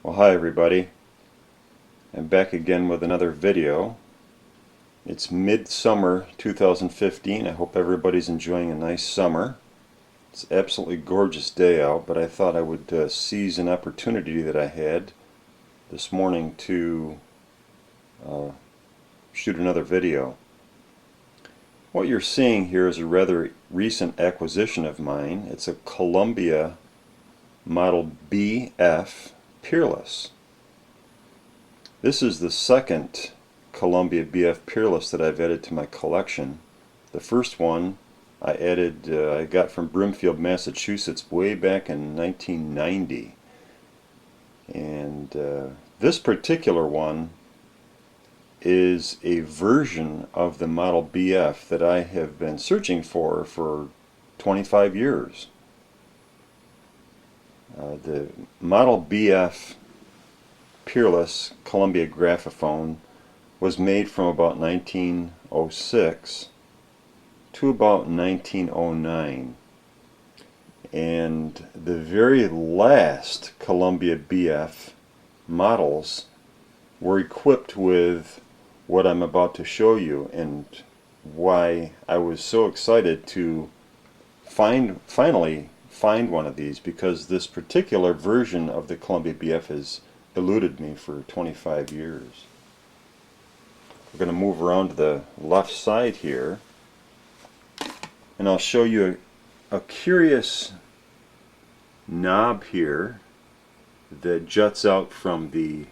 Well, hi everybody. I'm back again with another video. It's midsummer 2015. I hope everybody's enjoying a nice summer. It's an absolutely gorgeous day out, but I thought I would seize an opportunity that I had this morning to shoot another video. What you're seeing here is a rather recent acquisition of mine. It's a Columbia model BF Peerless. This is the second Columbia BF Peerless that I've added to my collection. The first one I got from Brimfield, Massachusetts way back in 1990. And this particular one is a version of the model BF that I have been searching for 25 years. The model BF Peerless Columbia Graphophone was made from about 1906 to about 1909, and the very last Columbia BF models were equipped with what I'm about to show you, and why I was so excited to finally find one of these, because this particular version of the Columbia BF has eluded me for 25 years. We're going to move around to the left side here, and I'll show you a curious knob here that juts out from the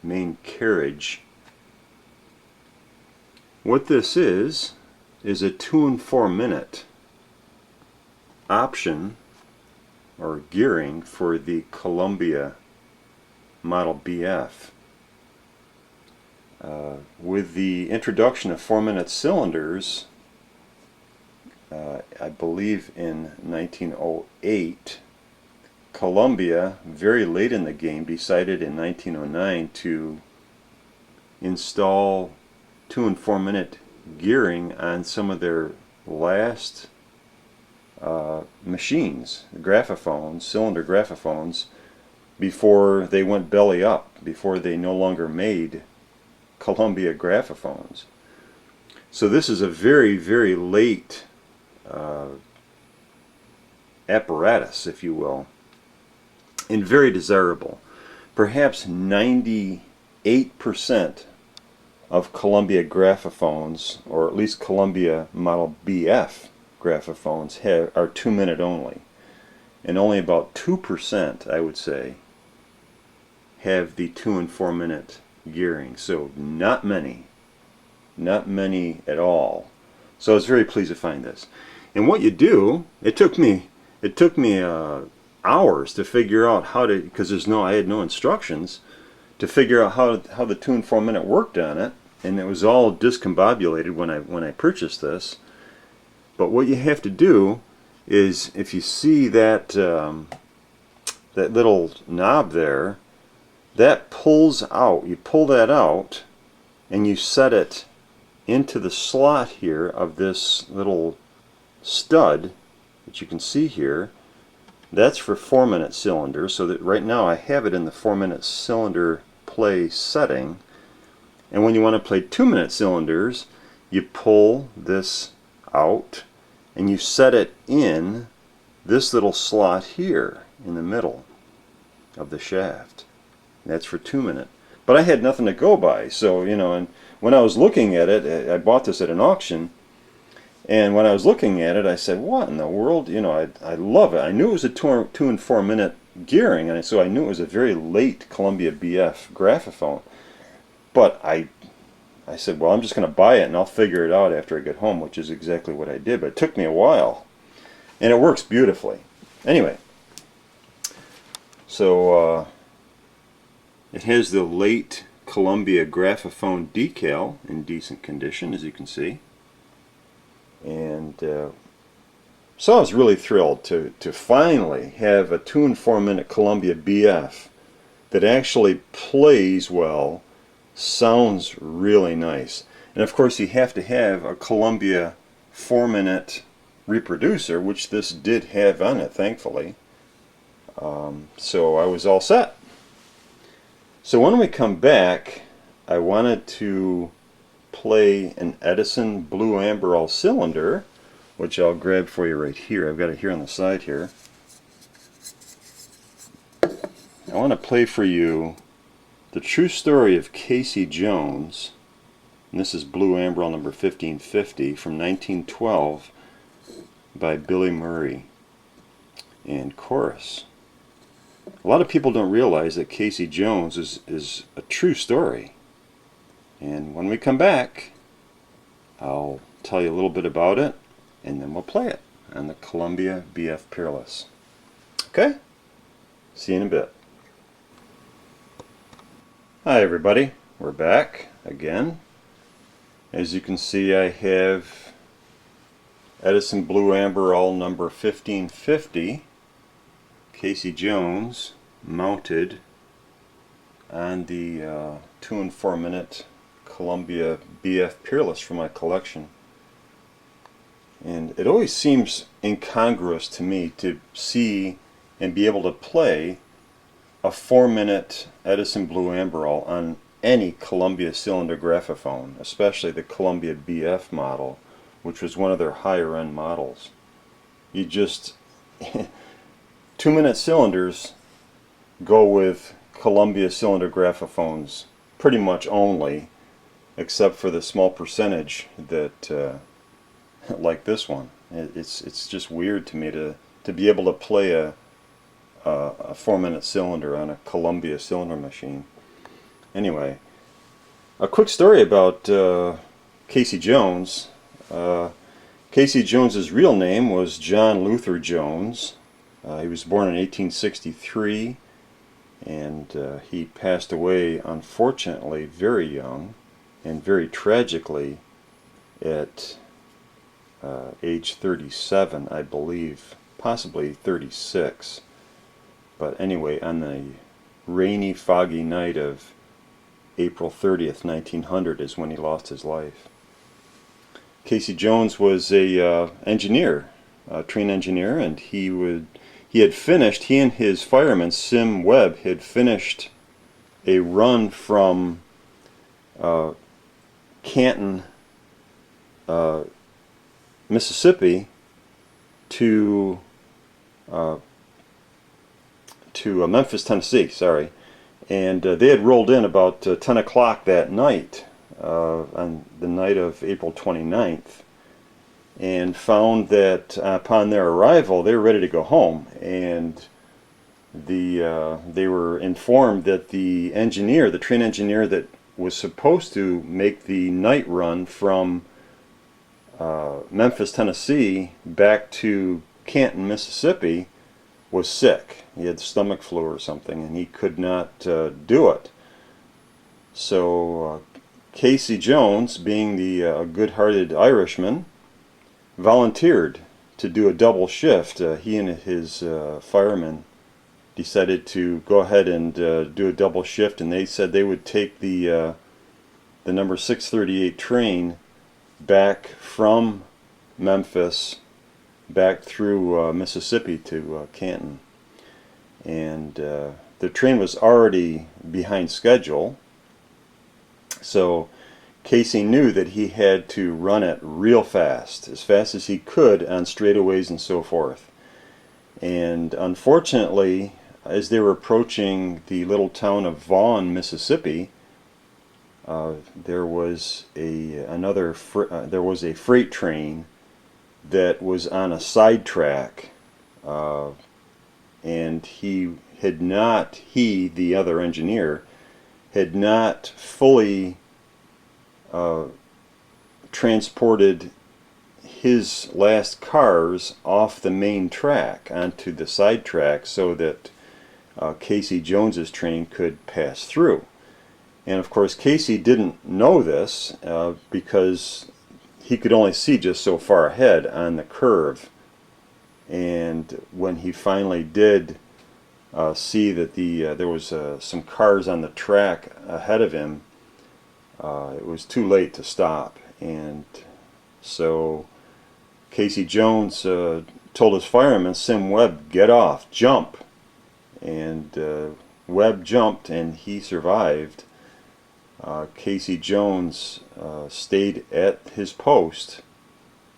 main carriage. What this is a 2 and 4 minute option or gearing for the Columbia model BF. With the introduction of 4-minute cylinders, I believe in 1908, Columbia, very late in the game, decided in 1909 to install 2 and 4 minute gearing on some of their last machines, graphophones, cylinder graphophones, before they went belly up, before they no longer made Columbia graphophones. So this is a very, very late apparatus, if you will, and very desirable. Perhaps 98% of Columbia graphophones, or at least Columbia model BF graphophones, are 2 minute only, and only about 2%, I would say, have the 2 and 4 minute gearing. So not many at all. So I was very pleased to find this. And what you do, it took me hours to figure out how to, because I had no instructions to figure out how the 2 and 4 minute worked on it, and it was all discombobulated when I purchased this. But what you have to do is, if you see that that little knob there, that pulls out. You pull that out and you set it into the slot here of this little stud that you can see here. That's for 4-minute cylinders, so that right now I have it in the 4-minute cylinder play setting. And when you want to play 2-minute cylinders, you pull this out and you set it in this little slot here in the middle of the shaft. That's for 2 minute. But I had nothing to go by, so and when I was looking at it, I bought this at an auction, and when I was looking at it, I said, what in the world? I love it. I knew it was a 2 and 4 minute gearing, and so I knew it was a very late Columbia BF graphophone. But I said, well, I'm just going to buy it and I'll figure it out after I get home, which is exactly what I did. But it took me a while, and it works beautifully. Anyway, so it has the late Columbia graphophone decal in decent condition, as you can see. And so I was really thrilled to finally have a 2 and 4 minute Columbia BF that actually plays well, sounds really nice. And of course you have to have a Columbia 4-minute reproducer, which this did have on it, thankfully. So I was all set. So when we come back, I wanted to play an Edison Blue Amberol cylinder, which I'll grab for you right here. I've got it here on the side here. I want to play for you the true story of Casey Jones. And this is Blue Amberol number 1550 from 1912 by Billy Murray and chorus. A lot of people don't realize that Casey Jones is a true story. And when we come back, I'll tell you a little bit about it, and then we'll play it on the Columbia BF Peerless. Okay? See you in a bit. Hi everybody, we're back again. As you can see, I have Edison Blue Amberol number 1550, Casey Jones, mounted on the 2 and 4 minute Columbia BF Peerless from my collection. And it always seems incongruous to me to see and be able to play a 4-minute Edison Blue Amberol on any Columbia cylinder graphophone, especially the Columbia BF model, which was one of their higher end models. You just 2-minute cylinders go with Columbia cylinder graphophones pretty much only, except for the small percentage that like this one. It's just weird to me to be able to play a 4-minute cylinder on a Columbia cylinder machine. Anyway, a quick story about Casey Jones. Casey Jones's real name was John Luther Jones. He was born in 1863, and he passed away, unfortunately, very young and very tragically at age 37, I believe, possibly 36. But anyway, on the rainy, foggy night of April 30th, 1900 is when he lost his life. Casey Jones was a engineer, a train engineer, and he and his fireman, Sim Webb, had finished a run from Canton, Mississippi to Memphis, Tennessee, sorry. And they had rolled in about 10 o'clock that night, on the night of April 29th, and found that upon their arrival they were ready to go home. And they were informed that the train engineer that was supposed to make the night run from Memphis, Tennessee back to Canton, Mississippi, was sick. He had stomach flu or something, and he could not do it. So Casey Jones, being the good-hearted Irishman, volunteered to do a double shift. He and his fireman decided to go ahead and do a double shift, and they said they would take the number 638 train back from Memphis back through Mississippi to Canton. And the train was already behind schedule, so Casey knew that he had to run it real fast, as fast as he could on straightaways and so forth. And unfortunately, as they were approaching the little town of Vaughn, Mississippi, there was a freight train that was on a sidetrack, and the other engineer, had not fully transported his last cars off the main track onto the side track so that Casey Jones's train could pass through. And of course Casey didn't know this because he could only see just so far ahead on the curve. And when he finally did see that there was some cars on the track ahead of him, it was too late to stop. And so Casey Jones told his fireman, Sim Webb, "Get off, jump." And Webb jumped and he survived. Casey Jones stayed at his post,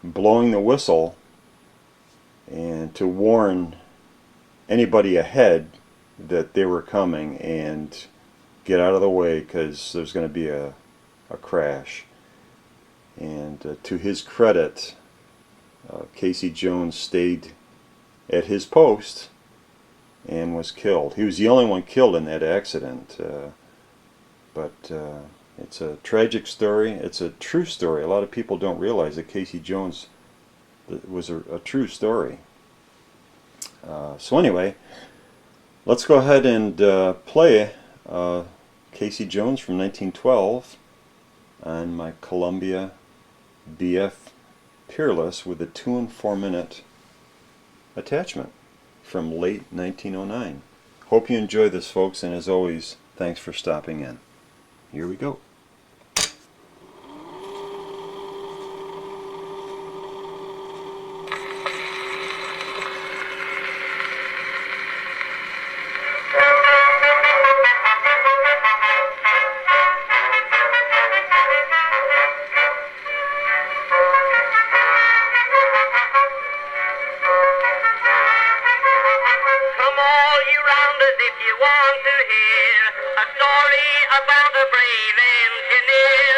blowing the whistle and to warn anybody ahead that they were coming and get out of the way because there's going to be a crash. And to his credit, Casey Jones stayed at his post and was killed. He was the only one killed in that accident. But it's a tragic story. It's a true story. A lot of people don't realize that Casey Jones was a true story. So anyway, let's go ahead and play Casey Jones from 1912 on my Columbia BF Peerless with a 2 and 4 minute attachment from late 1909. Hope you enjoy this, folks, and as always, thanks for stopping in. Here we go. If you want to hear a story about a brave engineer,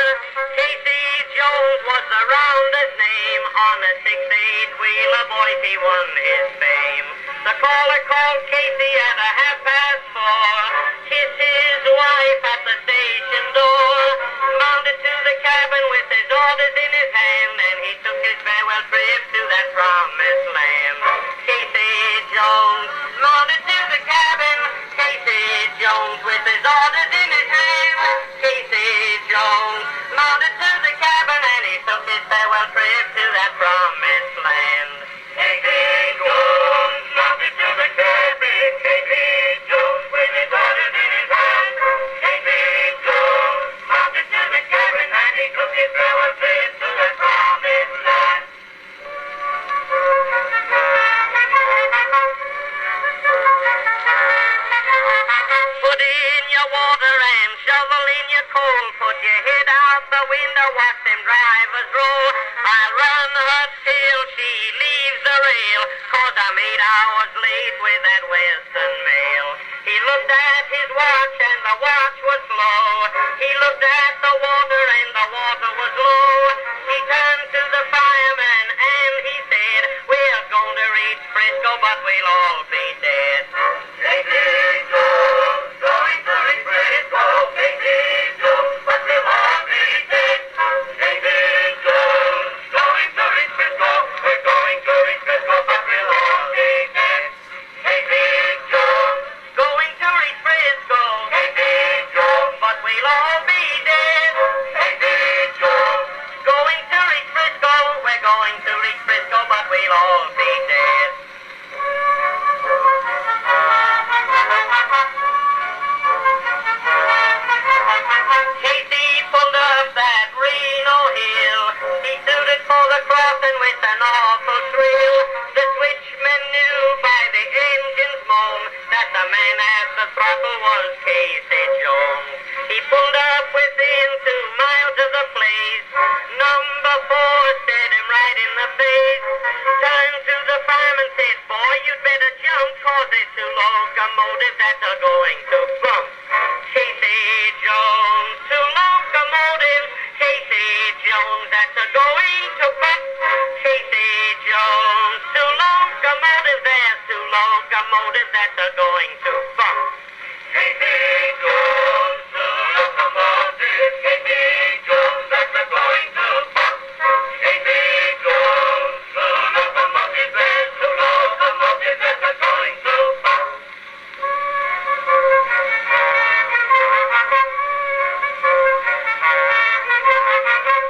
Casey Jones was the roundest name. On a 6-8 wheeler, boys, he won his fame. The caller called Casey at 4:30, kissed his wife at the station door, mounted to the cabin with his orders in his hand, and he took his farewell trip to that promised land. Casey Jones mounted to the cabin, Casey Jones with his orders in his hand. Casey Jones mounted to the cabin, and he took his farewell trip to that promised land. Casey Jones mounted to the cabin, Casey Jones with his orders in his hand. Casey Jones mounted to the cabin, and he took his farewell trip to that promised land. Put in your water and shovel in your coal. Put your head out the window, watch them drivers roll. I'll run her till she leaves the rail, 'cause I'm 8 hours late with that western mail. He looked at his watch and the watch was slow. He looked at the water and the water was low. He turned to the fireman and he said, we're going to reach Frisco, but we'll all be dead. Casey Jones, going to reach Frisco. Casey Jones, but we'll all be dead. Casey Jones, going to reach Frisco. We're going to reach Frisco, but we'll all be dead. Casey Jones, going to reach Frisco. Casey Jones, but we'll all be dead. Casey Jones, going to reach Frisco. We're going to reach Frisco, but we'll all be dead. Casey pulled up that Reno hill. He suited for the crossing with an awful thrill. The switchman knew by the engine's moan that the man at the throttle was Casey Jones. He pulled up within 2 miles of the place. Number 4 stared him right in the face. Turned to the fireman, said, boy, you'd better jump, 'cause there's 2 locomotives that are going to bump. Casey Jones, 2 locomotives. Casey Jones, that's a going to bump. Casey Jones, 2 locomotives. There's 2 locomotives that are going to bump. Casey Jones, 2 locomotives. Casey Jones, that's a going to bump. Casey Jones, 2 locomotives. There's 2 locomotives that are going to bump.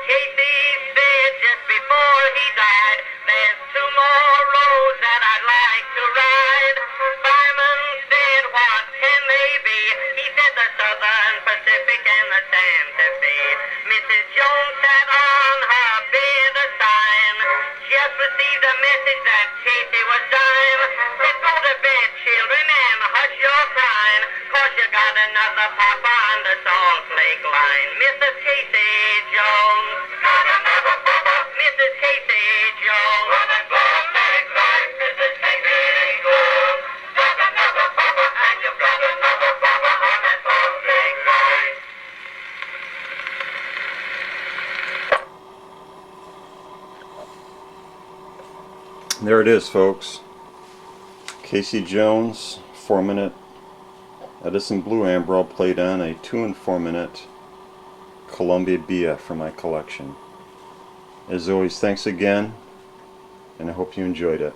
Casey said just before he died, there's 2 more roads that I'd like to ride. Fireman said, what can they be? He said the Southern Pacific and the Santa Fe. Mrs. Jones sat on her bed aside, just received a message that Casey was dying. Said, go to bed, children, and hush your crying. 'cause you got another papa on the Salt Lake line. Mrs. Casey Jones. Got another papa. Mrs. Casey Jones. On the Salt Lake line, Mrs. Casey Jones. Got another papa, and you've got another papa on the Salt Lake line. There it is, folks. Casey Jones 4-minute Edison Blue Amberol played on a 2 and 4-minute Columbia BF for my collection. As always, thanks again, and I hope you enjoyed it.